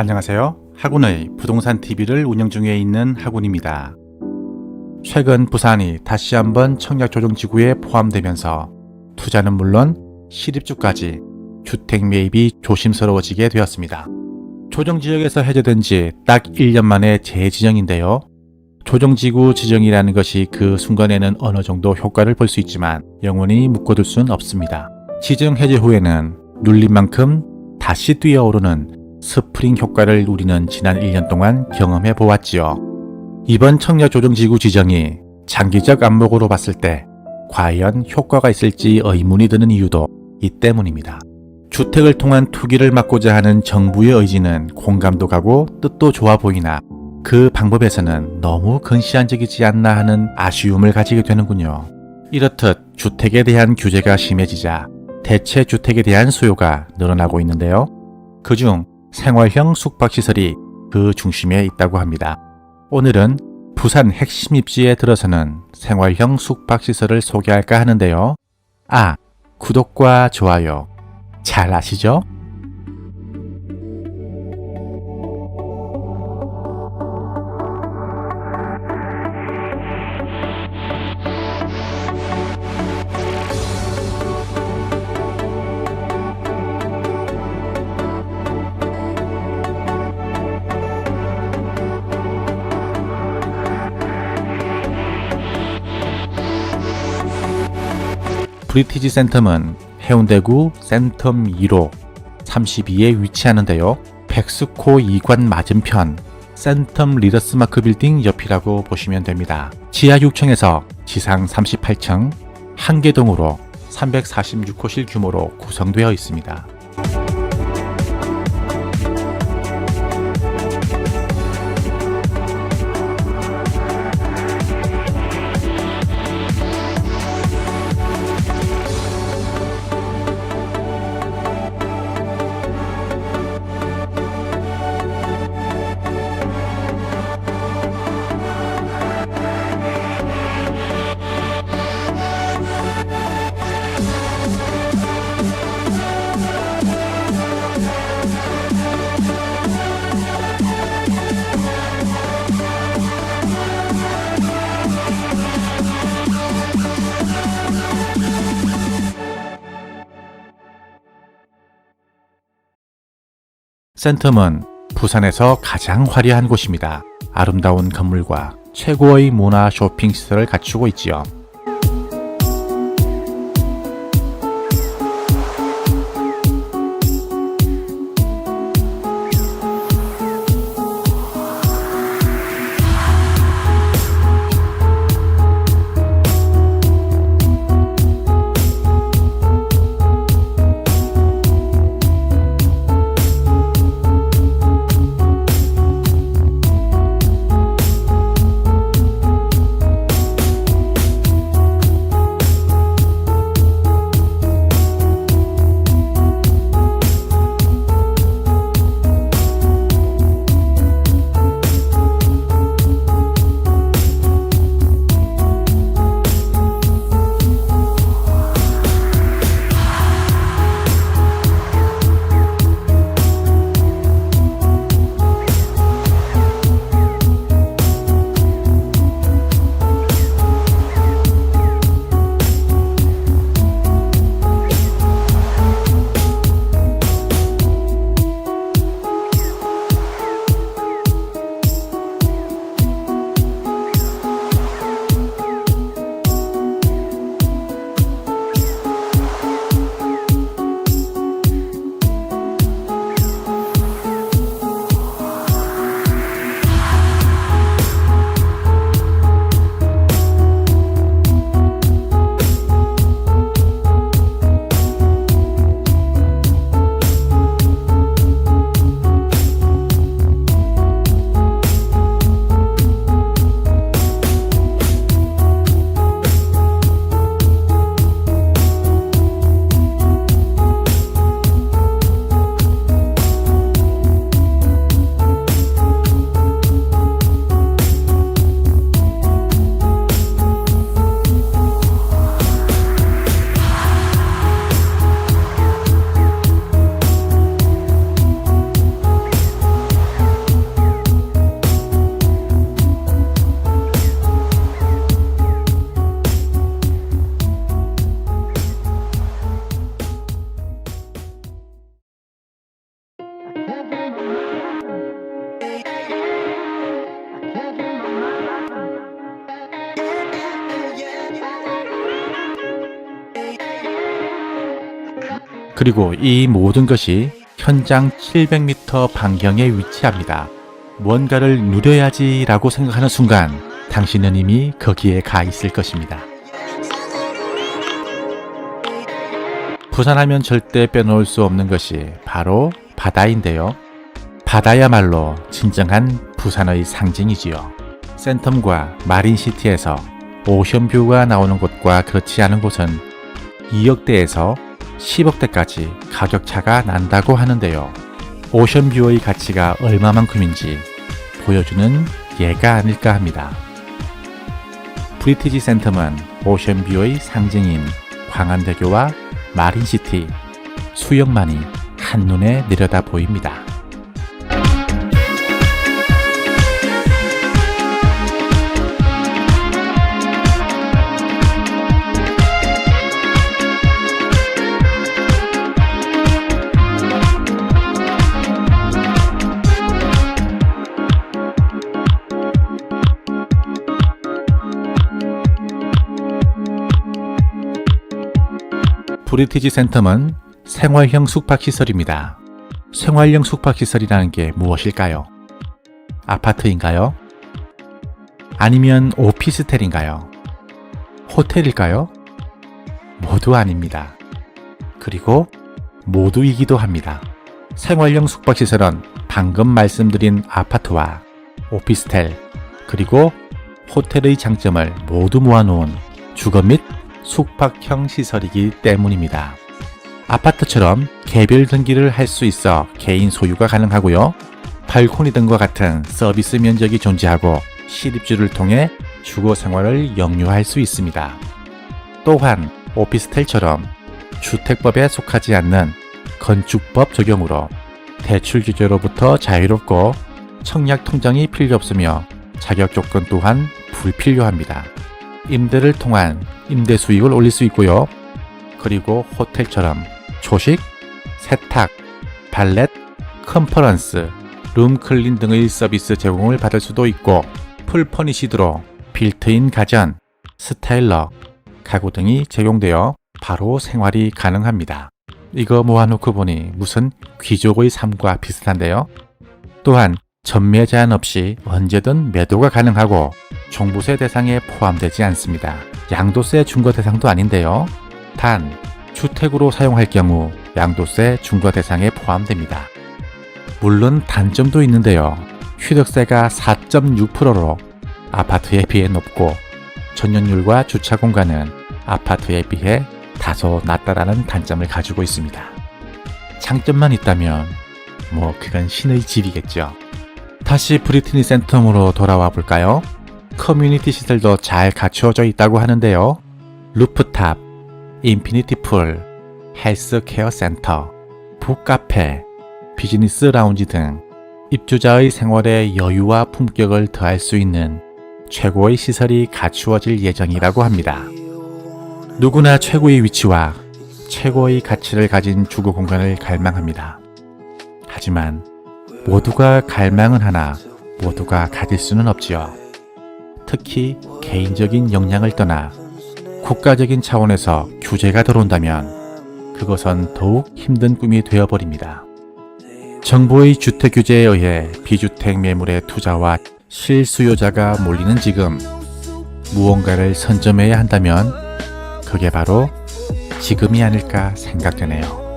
안녕하세요. 하군의 부동산 TV를 운영 중에 있는 하군입니다. 최근 부산이 다시 한번 청약조정지구에 포함되면서 투자는 물론 실입주까지 주택 매입이 조심스러워지게 되었습니다. 조정지역에서 해제된 지 딱 1년 만에 재지정인데요. 조정지구 지정이라는 것이 그 순간에는 어느 정도 효과를 볼 수 있지만 영원히 묶어둘 순 없습니다. 지정 해제 후에는 눌린 만큼 다시 뛰어오르는 스프링 효과를 우리는 지난 1년 동안 경험해 보았지요. 이번 청약조정지구 지정이 장기적 안목으로 봤을 때 과연 효과가 있을지 의문이 드는 이유도 이 때문입니다. 주택을 통한 투기를 막고자 하는 정부의 의지는 공감도 가고 뜻도 좋아 보이나 그 방법에서는 너무 근시안적이지 않나 하는 아쉬움을 가지게 되는군요. 이렇듯 주택에 대한 규제가 심해지자 대체 주택에 대한 수요가 늘어나고 있는데요. 그중 생활형 숙박시설이 그 중심에 있다고 합니다. 오늘은 부산 핵심 입지에 들어서는 생활형 숙박시설을 소개할까 하는데요. 구독과 좋아요 잘 아시죠? 브리티지 센텀은 해운대구 센텀 1호 32에 위치하는데요. 백스코 2관 맞은편 센텀 리더스마크 빌딩 옆이라고 보시면 됩니다. 지하 6층에서 지상 38층 한 개 동으로 346호실 규모로 구성되어 있습니다. 센텀은 부산에서 가장 화려한 곳입니다. 아름다운 건물과 최고의 문화 쇼핑 시설을 갖추고 있지요. 그리고 이 모든 것이 현장 700m 반경에 위치합니다. 뭔가를 누려야지 라고 생각하는 순간 당신은 이미 거기에 가 있을 것입니다. 부산하면 절대 빼놓을 수 없는 것이 바로 바다인데요. 바다야말로 진정한 부산의 상징이지요. 센텀과 마린시티에서 오션뷰가 나오는 곳과 그렇지 않은 곳은 2억대에서 10억대까지 가격차가 난다고 하는데요. 오션뷰의 가치가 얼마만큼인지 보여주는 예가 아닐까 합니다. 브리티지 센텀은 오션뷰의 상징인 광안대교와 마린시티, 수영만이 한눈에 내려다 보입니다. 브리티지 센텀은 생활형 숙박시설입니다. 생활형 숙박시설이라는 게 무엇일까요? 아파트인가요? 아니면 오피스텔인가요? 호텔일까요? 모두 아닙니다. 그리고 모두이기도 합니다. 생활형 숙박시설은 방금 말씀드린 아파트와 오피스텔 그리고 호텔의 장점을 모두 모아놓은 주거 및 숙박형 시설이기 때문입니다. 아파트처럼 개별 등기를 할 수 있어 개인 소유가 가능하고요. 발코니 등과 같은 서비스 면적이 존재하고 실입주를 통해 주거 생활을 영유할 수 있습니다. 또한 오피스텔처럼 주택법에 속하지 않는 건축법 적용으로 대출 규제로부터 자유롭고 청약 통장이 필요 없으며 자격 조건 또한 불필요합니다. 임대를 통한 임대 수익을 올릴 수 있고요. 그리고 호텔처럼 조식, 세탁, 발렛, 컨퍼런스, 룸클린 등의 서비스 제공을 받을 수도 있고 풀퍼니시드로 빌트인 가전, 스타일러, 가구 등이 제공되어 바로 생활이 가능합니다. 이거 모아놓고 보니 무슨 귀족의 삶과 비슷한데요. 또한 전매 제한 없이 언제든 매도가 가능하고 종부세 대상에 포함되지 않습니다. 양도세 중과 대상도 아닌데요. 단 주택으로 사용할 경우 양도세 중과 대상에 포함됩니다. 물론 단점도 있는데요. 취득세가 4.6%로 아파트에 비해 높고 전용률과 주차 공간은 아파트에 비해 다소 낮다라는 단점을 가지고 있습니다. 장점만 있다면 그건 신의 집이겠죠. 다시 브리티지 센텀으로 돌아와 볼까요? 커뮤니티 시설도 잘 갖추어져 있다고 하는데요. 루프탑, 인피니티 풀, 헬스케어 센터, 북카페, 비즈니스 라운지 등 입주자의 생활에 여유와 품격을 더할 수 있는 최고의 시설이 갖추어질 예정이라고 합니다. 누구나 최고의 위치와 최고의 가치를 가진 주거 공간을 갈망합니다. 하지만 모두가 갈망은 하나 모두가 가질 수는 없지요. 특히 개인적인 역량을 떠나 국가적인 차원에서 규제가 들어온다면 그것은 더욱 힘든 꿈이 되어버립니다. 정부의 주택 규제에 의해 비주택 매물의 투자와 실수요자가 몰리는 지금 무언가를 선점해야 한다면 그게 바로 지금이 아닐까 생각되네요.